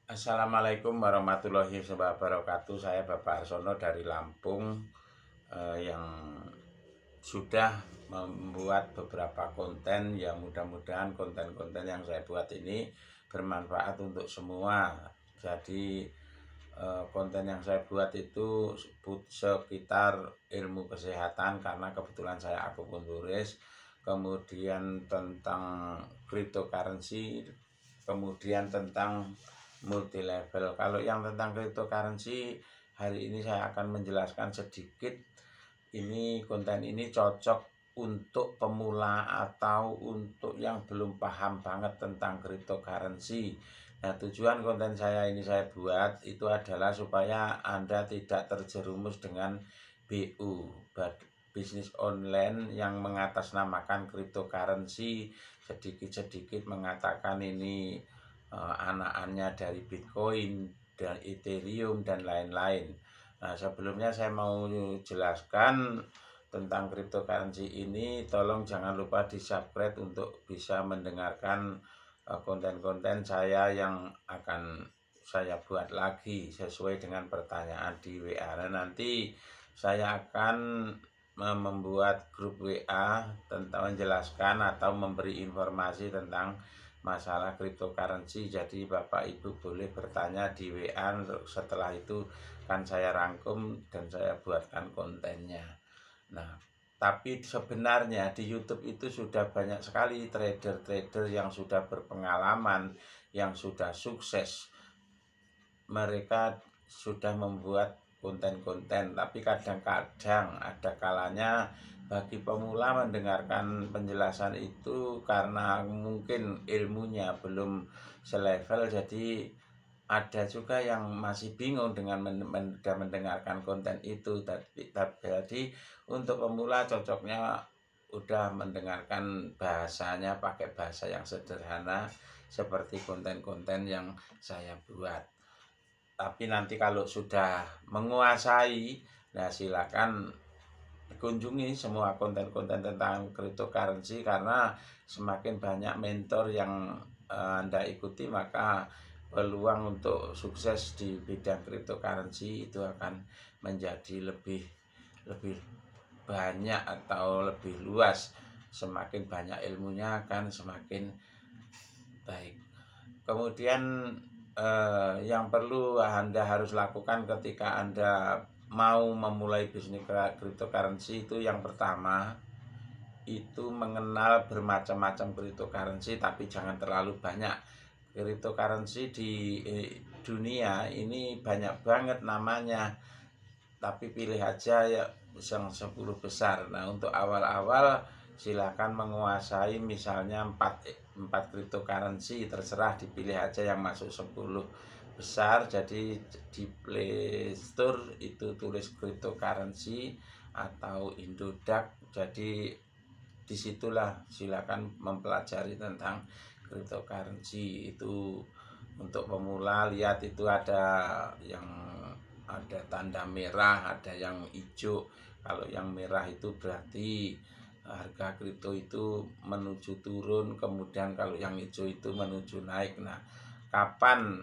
Assalamualaikum warahmatullahi wabarakatuh. Saya Bapak Arsono dari Lampung, yang sudah membuat beberapa konten. Ya, mudah-mudahan konten-konten yang saya buat ini bermanfaat untuk semua. Jadi konten yang saya buat itu sekitar ilmu kesehatan, karena kebetulan saya akupunturis, kemudian tentang cryptocurrency, kemudian tentang multi level. Kalau yang tentang cryptocurrency, hari ini saya akan menjelaskan sedikit. Ini konten ini cocok untuk pemula atau untuk yang belum paham banget tentang cryptocurrency. Nah, tujuan konten saya ini saya buat itu adalah supaya Anda tidak terjerumus dengan BU, bisnis online, yang mengatasnamakan cryptocurrency, sedikit-sedikit mengatakan ini anak-anaknya dari Bitcoin dan Ethereum dan lain-lain. Nah, sebelumnya saya mau jelaskan tentang cryptocurrency ini. Tolong jangan lupa di-subscribe untuk bisa mendengarkan konten-konten saya yang akan saya buat lagi sesuai dengan pertanyaan di WA. Dan nanti saya akan membuat grup WA tentang menjelaskan atau memberi informasi tentang masalah cryptocurrency. Jadi Bapak Ibu boleh bertanya di WA, setelah itu kan saya rangkum dan saya buatkan kontennya. Nah, tapi sebenarnya di YouTube itu sudah banyak sekali trader-trader yang sudah berpengalaman, yang sudah sukses. Mereka sudah membuat konten-konten, tapi kadang-kadang ada kalanya bagi pemula mendengarkan penjelasan itu karena mungkin ilmunya belum selevel. Jadi ada juga yang masih bingung dengan mendengarkan konten itu. Jadi untuk pemula cocoknya udah mendengarkan bahasanya pakai bahasa yang sederhana seperti konten-konten yang saya buat. Tapi nanti kalau sudah menguasai, nah silakan kunjungi semua konten-konten tentang cryptocurrency, karena semakin banyak mentor yang Anda ikuti, maka peluang untuk sukses di bidang cryptocurrency itu akan menjadi lebih lebih banyak atau lebih luas. Semakin banyak ilmunya akan semakin baik. Kemudian yang perlu Anda harus lakukan ketika Anda mau memulai bisnis cryptocurrency itu, yang pertama itu mengenal bermacam-macam cryptocurrency, tapi jangan terlalu banyak. Cryptocurrency di dunia ini banyak banget namanya, tapi pilih aja ya yang 10 besar. Nah, untuk awal-awal silakan menguasai misalnya 4 cryptocurrency, terserah, dipilih aja yang masuk 10 besar. Jadi di Play Store itu tulis cryptocurrency atau Indodax. Jadi disitulah silakan mempelajari tentang cryptocurrency itu. Untuk pemula, lihat itu ada tanda merah, ada yang hijau. Kalau yang merah itu berarti harga kripto itu menuju turun, kemudian kalau yang hijau itu menuju naik. Nah, kapan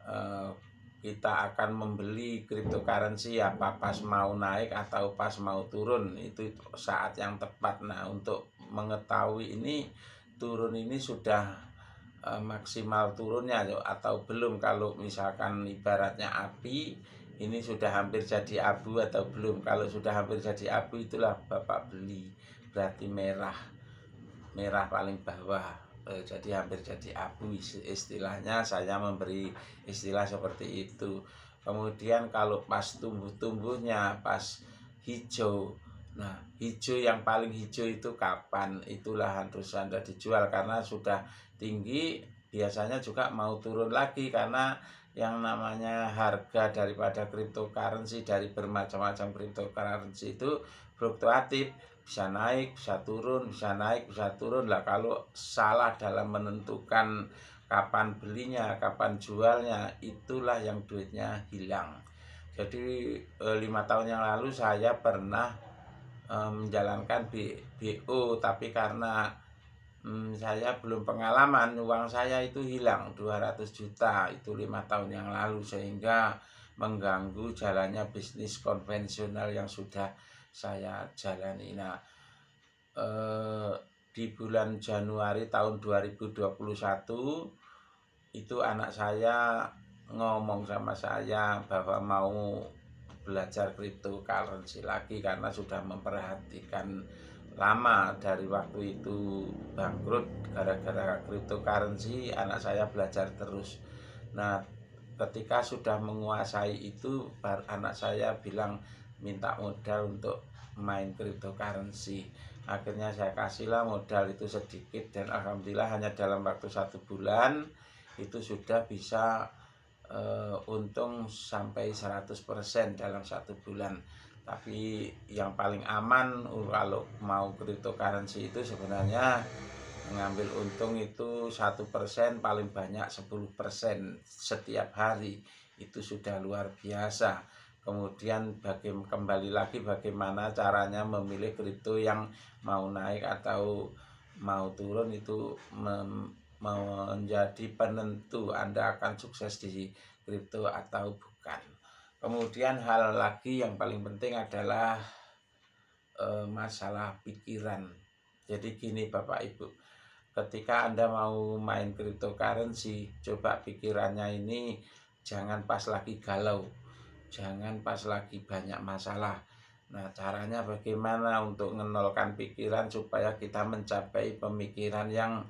eh, kita akan membeli cryptocurrency, apa pas mau naik atau pas mau turun, itu saat yang tepat. Nah, untuk mengetahui ini turun ini sudah maksimal turunnya atau belum. Kalau misalkan ibaratnya api ini sudah hampir jadi abu atau belum. Kalau sudah hampir jadi abu, itulah Bapak beli, berarti merah, merah paling bawah. Jadi hampir jadi abu, istilahnya saya memberi istilah seperti itu. Kemudian kalau pas tumbuh-tumbuhnya pas hijau, nah hijau yang paling hijau itu kapan, itulah harus Anda dijual, karena sudah tinggi biasanya juga mau turun lagi. Karena yang namanya harga daripada cryptocurrency, dari bermacam-macam cryptocurrency itu fluktuatif, bisa naik, bisa turun, bisa naik, bisa turun. Lah kalau salah dalam menentukan kapan belinya, kapan jualnya, itulah yang duitnya hilang. Jadi 5 tahun yang lalu saya pernah menjalankan BO, tapi karena saya belum pengalaman, uang saya itu hilang 200 juta itu 5 tahun yang lalu, sehingga mengganggu jalannya bisnis konvensional yang sudah saya jalani. Nah, di bulan Januari tahun 2021 itu anak saya ngomong sama saya bahwa mau belajar cryptocurrency lagi karena sudah memperhatikan lama dari waktu itu bangkrut gara-gara cryptocurrency. Anak saya belajar terus. Nah, ketika sudah menguasai itu, anak saya bilang minta modal untuk main cryptocurrency. Akhirnya saya kasihlah modal itu sedikit, dan alhamdulillah hanya dalam waktu 1 bulan itu sudah bisa untung sampai 100% dalam 1 bulan. Tapi yang paling aman kalau mau cryptocurrency itu sebenarnya mengambil untung itu 1%, paling banyak 10% setiap hari, itu sudah luar biasa. Kemudian kembali lagi bagaimana caranya memilih kripto yang mau naik atau mau turun, itu menjadi penentu Anda akan sukses di kripto atau bukan. Kemudian hal lagi yang paling penting adalah masalah pikiran. Jadi gini Bapak Ibu, ketika Anda mau main cryptocurrency, coba pikirannya ini jangan pas lagi galau, jangan pas lagi banyak masalah. Nah, caranya bagaimana untuk menolkan pikiran supaya kita mencapai pemikiran yang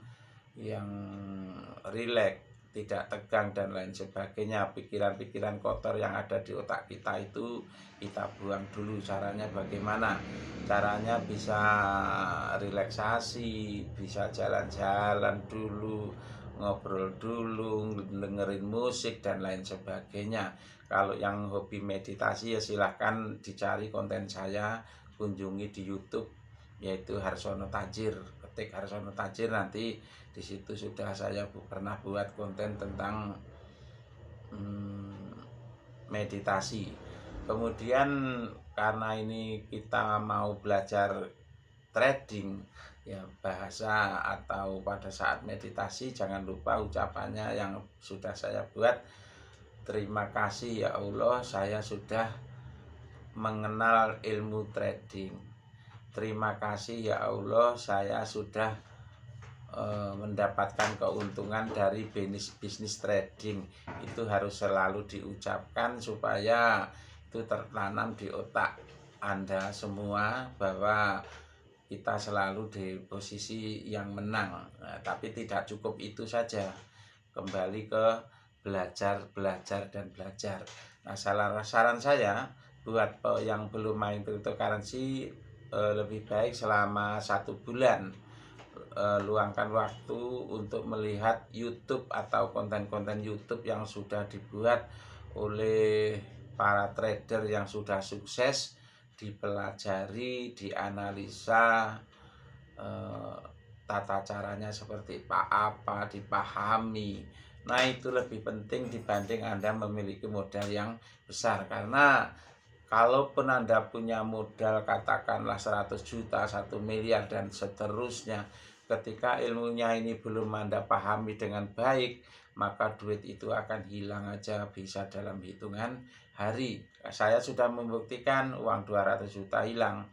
rileks, tidak tegang dan lain sebagainya. Pikiran-pikiran kotor yang ada di otak kita itu kita buang dulu. Caranya bagaimana? Caranya bisa relaksasi, bisa jalan-jalan dulu, ngobrol dulu, dengerin musik dan lain sebagainya. Kalau yang hobi meditasi ya silahkan dicari konten saya, kunjungi di YouTube, yaitu Harsono Tajir. Ketik Harsono Tajir, nanti di situ sudah saya pernah buat konten tentang meditasi. Kemudian karena ini kita mau belajar trading, ya bahasa atau pada saat meditasi jangan lupa ucapannya yang sudah saya buat. Terima kasih ya Allah, saya sudah mengenal ilmu trading. Terima kasih ya Allah, saya sudah mendapatkan keuntungan dari bisnis trading. Itu harus selalu diucapkan supaya itu tertanam di otak Anda semua bahwa kita selalu di posisi yang menang. Nah, tapi tidak cukup itu saja, kembali ke belajar dan belajar. Nah, saran saya buat yang belum main cryptocurrency, lebih baik selama 1 bulan luangkan waktu untuk melihat YouTube atau konten-konten YouTube yang sudah dibuat oleh para trader yang sudah sukses, dipelajari, dianalisa, tata caranya seperti apa, dipahami. Nah, itu lebih penting dibanding Anda memiliki modal yang besar. Karena kalaupun Anda punya modal katakanlah 100 juta, 1 miliar dan seterusnya, ketika ilmunya ini belum Anda pahami dengan baik, maka duit itu akan hilang aja bisa dalam hitungan hari. Saya sudah membuktikan uang 200 juta hilang.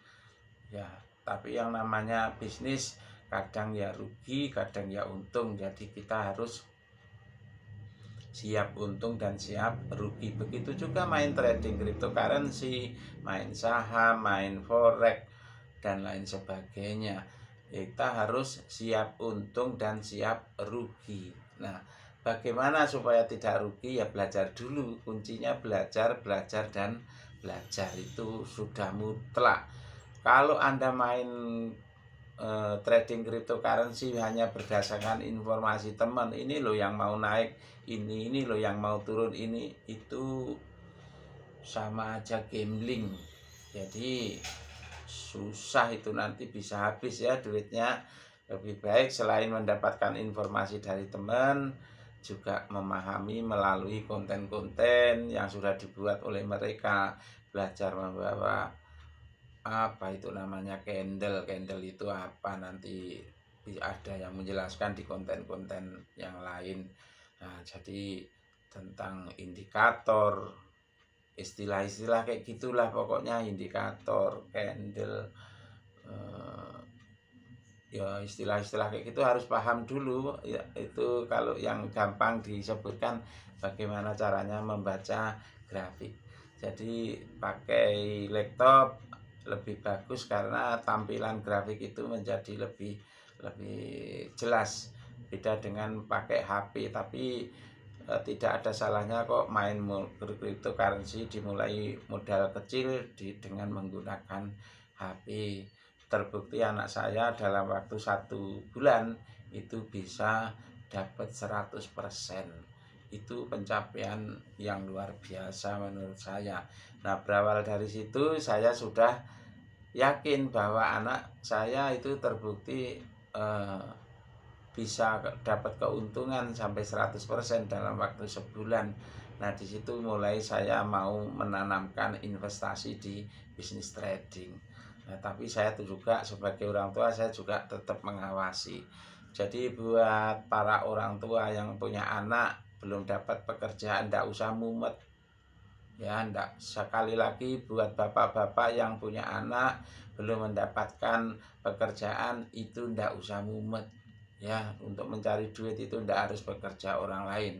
Ya, tapi yang namanya bisnis kadang ya rugi, kadang ya untung. Jadi kita harus siap untung dan siap rugi. Begitu juga main trading cryptocurrency, main saham, main forex dan lain sebagainya. Kita harus siap untung dan siap rugi. Nah, bagaimana supaya tidak rugi? Ya belajar dulu. Kuncinya belajar dan belajar, itu sudah mutlak. Kalau Anda main trading cryptocurrency hanya berdasarkan informasi teman, ini loh yang mau naik, ini loh yang mau turun, itu sama aja gambling. Jadi susah, itu nanti bisa habis ya duitnya. Lebih baik selain mendapatkan informasi dari teman, juga memahami melalui konten-konten yang sudah dibuat oleh mereka. Belajar membawa apa itu namanya candle itu apa, nanti ada yang menjelaskan di konten-konten yang lain. Nah, jadi tentang indikator, istilah-istilah kayak gitulah pokoknya, indikator, candle, ya istilah-istilah kayak gitu harus paham dulu ya. Itu kalau yang gampang disebutkan bagaimana caranya membaca grafik. Jadi pakai laptop lebih bagus karena tampilan grafik itu menjadi lebih lebih jelas, beda dengan pakai HP. Tapi tidak ada salahnya kok main cryptocurrency, dimulai modal kecil dengan menggunakan HP. Terbukti anak saya dalam waktu 1 bulan itu bisa dapat 100%. Itu pencapaian yang luar biasa menurut saya. Nah, berawal dari situ saya sudah yakin bahwa anak saya itu terbukti bisa dapat keuntungan sampai 100% dalam waktu sebulan. Nah, di situ mulai saya mau menanamkan investasi di bisnis trading. Nah, tapi saya tuh juga sebagai orang tua saya juga tetap mengawasi. Jadi buat para orang tua yang punya anak belum dapat pekerjaan, ndak usah mumet. Ya, ndak, sekali lagi buat bapak-bapak yang punya anak belum mendapatkan pekerjaan itu ndak usah mumet. Ya, untuk mencari duit itu ndak harus bekerja orang lain.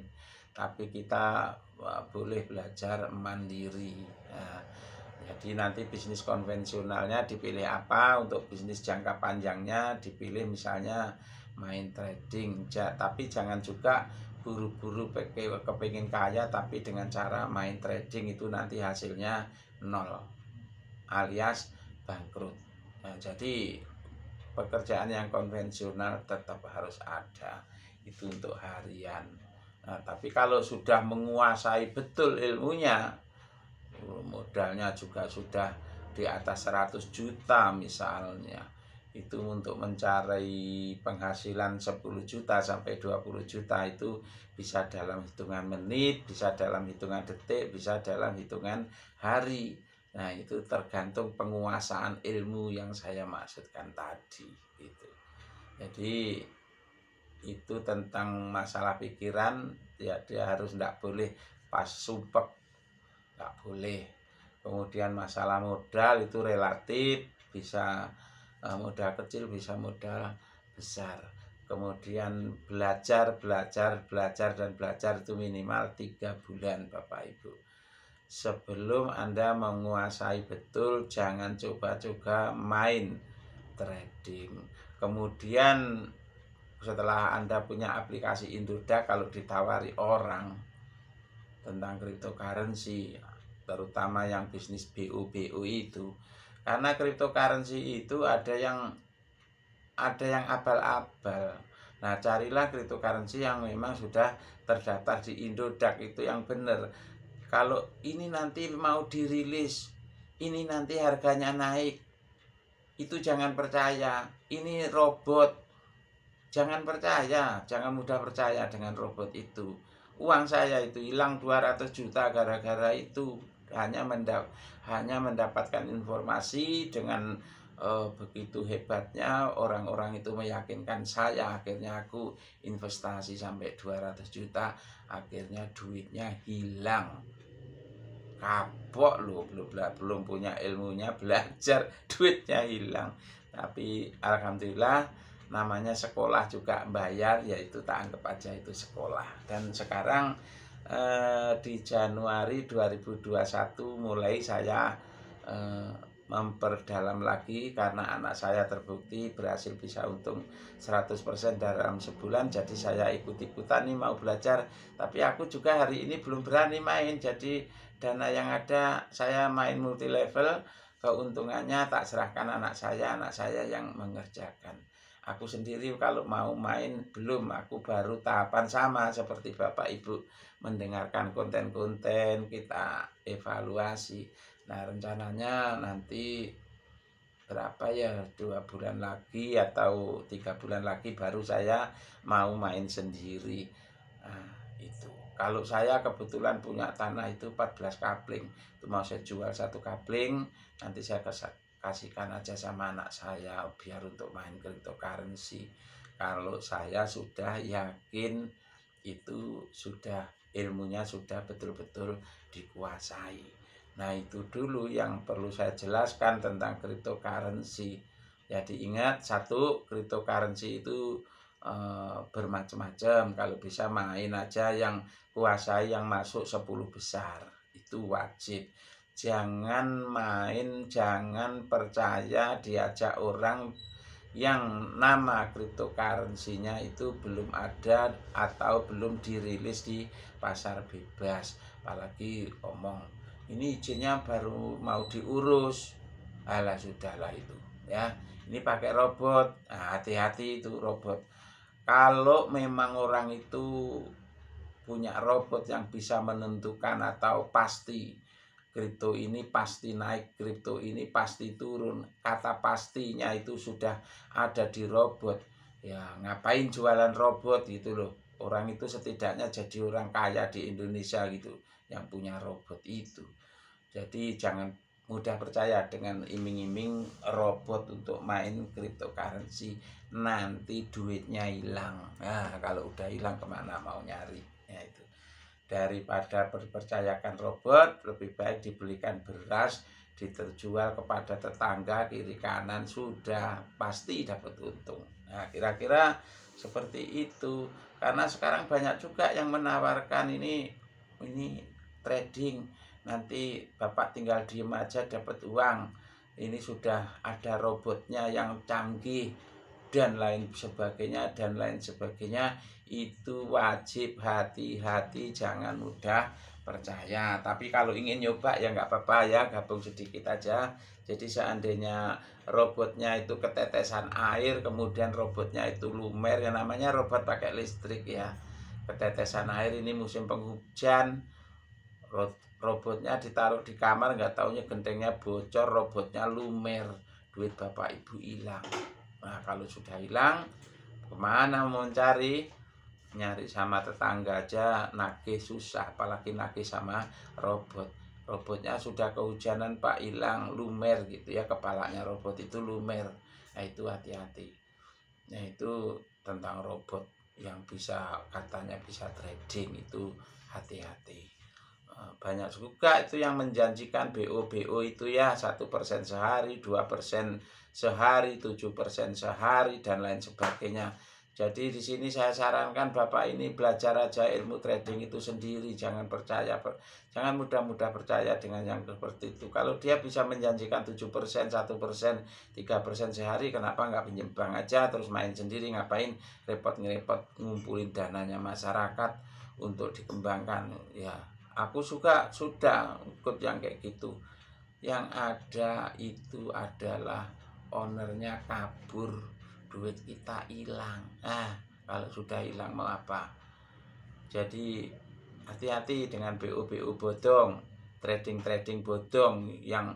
Tapi kita boleh belajar mandiri. Nah, jadi nanti bisnis konvensionalnya dipilih apa, untuk bisnis jangka panjangnya dipilih misalnya main trading. Tapi jangan juga buru-buru kepingin kaya tapi dengan cara main trading, itu nanti hasilnya nol alias bangkrut. Nah, jadi pekerjaan yang konvensional tetap harus ada, itu untuk harian. Nah, tapi kalau sudah menguasai betul ilmunya, modalnya juga sudah di atas 100 juta misalnya, itu untuk mencari penghasilan 10 juta sampai 20 juta itu bisa dalam hitungan menit, bisa dalam hitungan detik, bisa dalam hitungan hari. Nah, itu tergantung penguasaan ilmu yang saya maksudkan tadi gitu. Jadi itu tentang masalah pikiran ya, dia harus tidak boleh pas sumpek, nggak boleh. Kemudian masalah modal itu relatif, bisa modal kecil bisa modal besar. Kemudian belajar itu minimal 3 bulan Bapak Ibu. Sebelum Anda menguasai betul, jangan coba-coba main trading. Kemudian setelah Anda punya aplikasi Indodax, kalau ditawari orang tentang cryptocurrency, terutama yang bisnis BU itu, karena cryptocurrency itu ada yang abal-abal. Nah, carilah cryptocurrency yang memang sudah terdaftar di Indodax, itu yang benar. Kalau ini nanti mau dirilis, ini nanti harganya naik, itu jangan percaya. Ini robot, jangan percaya, jangan mudah percaya dengan robot itu. Uang saya itu hilang 200 juta gara-gara itu. Hanya mendapatkan informasi dengan begitu hebatnya orang-orang itu meyakinkan saya. Akhirnya aku investasi sampai 200 juta. Akhirnya duitnya hilang. Kapok loh, belum punya ilmunya, belajar duitnya hilang. Tapi alhamdulillah, namanya sekolah juga bayar, yaitu tak anggap aja itu sekolah. Dan sekarang di Januari 2021 mulai saya memperdalam lagi, karena anak saya terbukti berhasil bisa untung 100% dalam sebulan. Jadi saya ikut-ikutan nih mau belajar, tapi aku juga hari ini belum berani main. Jadi dana yang ada saya main multi level, keuntungannya tak serahkan anak saya yang mengerjakan. Aku sendiri kalau mau main belum, aku baru tahapan sama seperti Bapak Ibu, mendengarkan konten-konten, kita evaluasi. Nah, rencananya nanti berapa ya, 2 bulan lagi atau 3 bulan lagi baru saya mau main sendiri. Nah, itu. Kalau saya kebetulan punya tanah itu 14 kapling, itu mau saya jual 1 kapling, nanti saya kasihkan aja sama anak saya biar untuk main cryptocurrency. Kalau saya sudah yakin itu sudah ilmunya sudah betul-betul dikuasai. Nah, itu dulu yang perlu saya jelaskan tentang cryptocurrency. Jadi ingat, satu, cryptocurrency itu bermacam-macam. Kalau bisa main aja yang kuasai, yang masuk 10 besar. Itu wajib. Jangan main, jangan percaya diajak orang yang nama cryptocurrency-nya itu belum ada atau belum dirilis di pasar bebas. Apalagi omong, ini izinnya baru mau diurus. Alah, sudahlah itu ya. Ini pakai robot. Nah, hati-hati itu robot. Kalau memang orang itu punya robot yang bisa menentukan atau pasti kripto ini pasti naik, kripto ini pasti turun, kata pastinya itu sudah ada di robot, ya ngapain jualan robot gitu loh. Orang itu setidaknya jadi orang kaya di Indonesia gitu yang punya robot itu. Jadi jangan mudah percaya dengan iming-iming robot untuk main cryptocurrency, nanti duitnya hilang. Nah, kalau udah hilang kemana mau nyari? Ya itu. Daripada dipercayakan robot, lebih baik dibelikan beras, diterjual kepada tetangga kiri kanan, sudah pasti dapat untung. Nah, kira-kira seperti itu. Karena sekarang banyak juga yang menawarkan ini trading, nanti Bapak tinggal diem aja dapat uang. Ini sudah ada robotnya yang canggih dan lain sebagainya dan lain sebagainya. Itu wajib hati-hati, jangan mudah percaya. Tapi kalau ingin nyoba ya nggak apa-apa ya, gabung sedikit aja. Jadi seandainya robotnya itu ketetesan air, kemudian robotnya itu lumer, yang namanya robot pakai listrik ya, ketetesan air, ini musim penghujan, robotnya ditaruh di kamar, nggak taunya gentengnya bocor, robotnya lumer, duit Bapak Ibu hilang. Nah, kalau sudah hilang, kemana mau cari? Nyari sama tetangga aja nagih susah, apalagi nagih sama robot. Robotnya sudah kehujanan Pak, hilang, lumer gitu ya, kepalanya robot itu lumer. Nah, itu hati-hati. Nah, itu tentang robot yang bisa katanya bisa trading, itu hati-hati. Banyak juga itu yang menjanjikan BO itu ya 1% sehari, 2% sehari, 7% sehari dan lain sebagainya. Jadi di sini saya sarankan Bapak ini belajar aja ilmu trading itu sendiri, jangan percaya, jangan mudah-mudah percaya dengan yang seperti itu. Kalau dia bisa menjanjikan 7%, 1%, 3% sehari, kenapa nggak pinjam bank aja terus main sendiri? Ngapain repot-repot ngumpulin dananya masyarakat untuk dikembangkan ya. Aku sudah ikut yang kayak gitu. Yang ada itu adalah ownernya kabur, duit kita hilang. Nah, kalau sudah hilang mau apa? Jadi hati-hati dengan BO bodong, trading bodong yang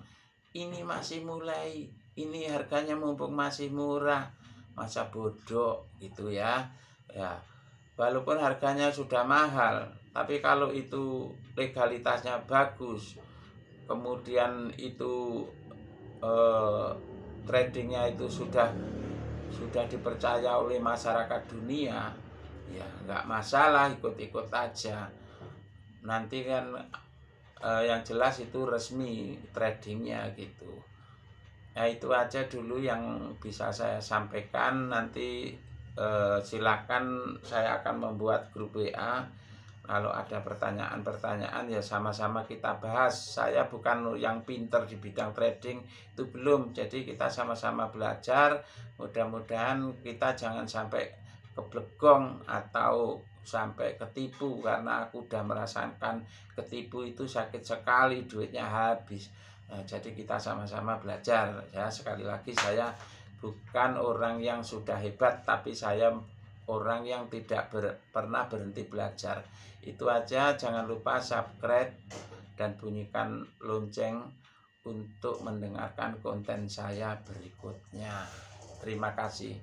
ini masih mulai, ini harganya mumpung masih murah, masa bodoh gitu ya. Ya, walaupun harganya sudah mahal, tapi kalau itu legalitasnya bagus, kemudian itu tradingnya itu sudah dipercaya oleh masyarakat dunia, ya nggak masalah, ikut-ikut aja. Nanti kan yang jelas itu resmi tradingnya gitu. Nah, itu aja dulu yang bisa saya sampaikan. Nanti silakan, saya akan membuat grup WA. Kalau ada pertanyaan-pertanyaan ya sama-sama kita bahas. Saya bukan yang pinter di bidang trading, itu belum. Jadi kita sama-sama belajar. Mudah-mudahan kita jangan sampai keblegong atau sampai ketipu, karena aku udah merasakan ketipu itu sakit sekali, duitnya habis. Nah, jadi kita sama-sama belajar ya. Sekali lagi, saya bukan orang yang sudah hebat, tapi saya orang yang tidak pernah berhenti belajar. Itu aja, jangan lupa subscribe dan bunyikan lonceng untuk mendengarkan konten saya berikutnya. Terima kasih.